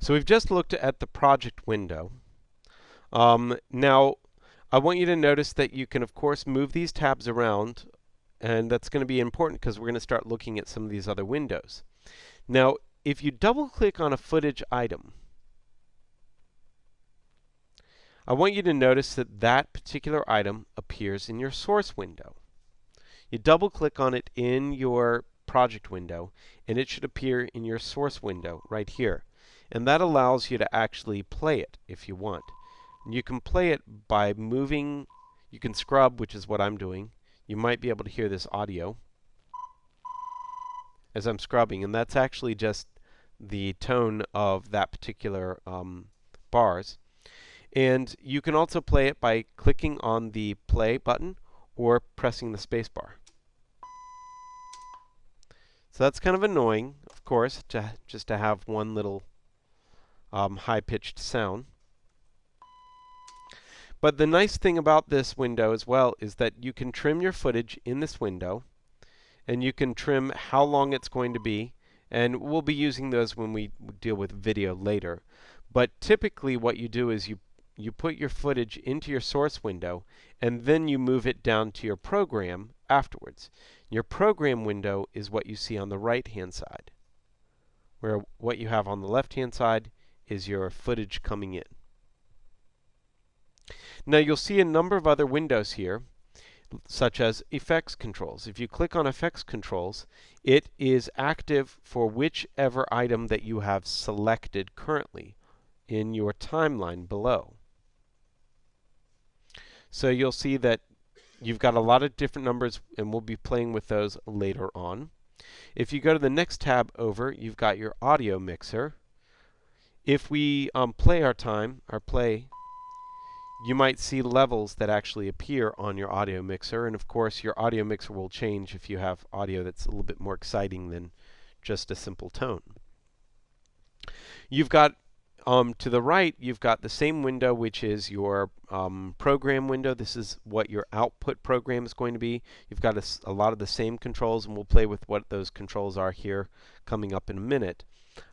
So we've just looked at the project window. Now, I want you to notice that you can, of course, move these tabs around, and that's going to be important because we're going to start looking at some of these other windows. Now, if you double-click on a footage item, I want you to notice that that particular item appears in your source window. You double-click on it in your project window, and it should appear in your source window right here. And that allows you to actually play it if you want. You can play it by moving, you can scrub, which is what I'm doing. You might be able to hear this audio as I'm scrubbing, and that's actually just the tone of that particular bars. And you can also play it by clicking on the play button or pressing the space bar. So that's kind of annoying, of course, just to have one little high-pitched sound. But the nice thing about this window as well is that you can trim your footage in this window, and you can trim how long it's going to be, and we'll be using those when we deal with video later. But typically what you do is you put your footage into your source window, and then you move it down to your program afterwards. Your program window is what you see on the right-hand side, where what you have on the left-hand side is your footage coming in. Now you'll see a number of other windows here, such as effects controls. If you click on effects controls, it is active for whichever item that you have selected currently in your timeline below. So you'll see that you've got a lot of different numbers, and we'll be playing with those later on. If you go to the next tab over, you've got your audio mixer. If we play our play, you might see levels that actually appear on your audio mixer, and of course your audio mixer will change if you have audio that's a little bit more exciting than just a simple tone. You've got to the right, you've got the same window, which is your program window. This is what your output program is going to be. You've got a lot of the same controls, and we'll play with what those controls are here coming up in a minute.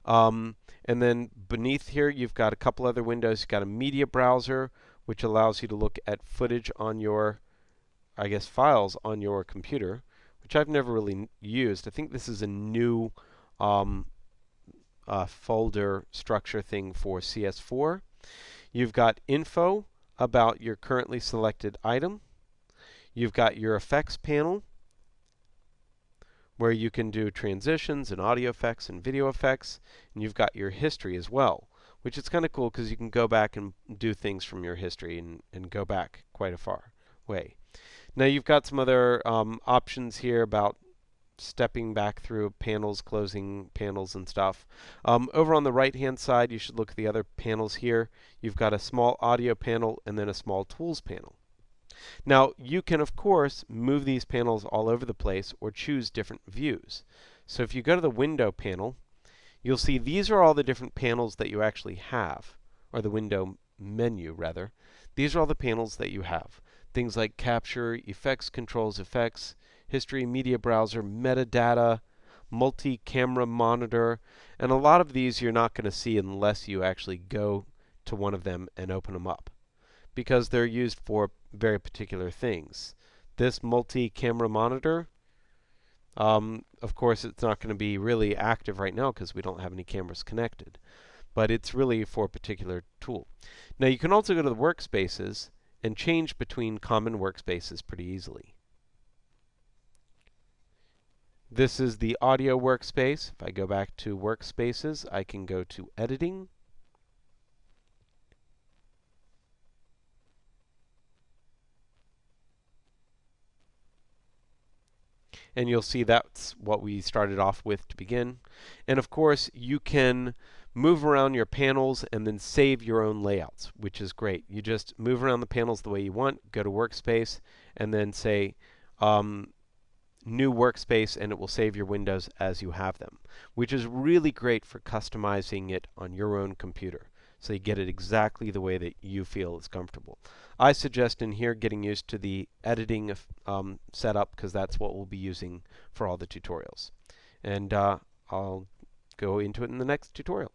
And then beneath here, you've got a couple other windows. You've got a media browser, which allows you to look at footage on your, files on your computer, which I've never really used. I think this is a new folder structure thing for CS4. You've got info about your currently selected item. You've got your effects panel, where you can do transitions and audio effects and video effects. And you've got your history as well, which is kind of cool because you can go back and do things from your history and go back quite a far way. Now you've got some other options here about stepping back through panels, closing panels and stuff. Over on the right-hand side, you should look at the other panels here. You've got a small audio panel and then a small tools panel. Now, you can, of course, move these panels all over the place or choose different views. So if you go to the window panel, you'll see these are all the different panels that you actually have, or the window menu, rather. These are all the panels that you have. Things like capture, effects controls, effects, history, media browser, metadata, multi-camera monitor, and a lot of these you're not going to see unless you actually go to one of them and open them up, because they're used for very particular things. This multi-camera monitor, of course it's not going to be really active right now because we don't have any cameras connected, but it's really for a particular tool. Now you can also go to the workspaces and change between common workspaces pretty easily. This is the audio workspace. If I go back to workspaces, I can go to editing. And you'll see that's what we started off with to begin. And of course, you can move around your panels and then save your own layouts, which is great. You just move around the panels the way you want, go to workspace, and then say new workspace, and it will save your windows as you have them, which is really great for customizing it on your own computer. So you get it exactly the way that you feel is comfortable. I suggest in here getting used to the editing setup, because that's what we'll be using for all the tutorials. And I'll go into it in the next tutorial.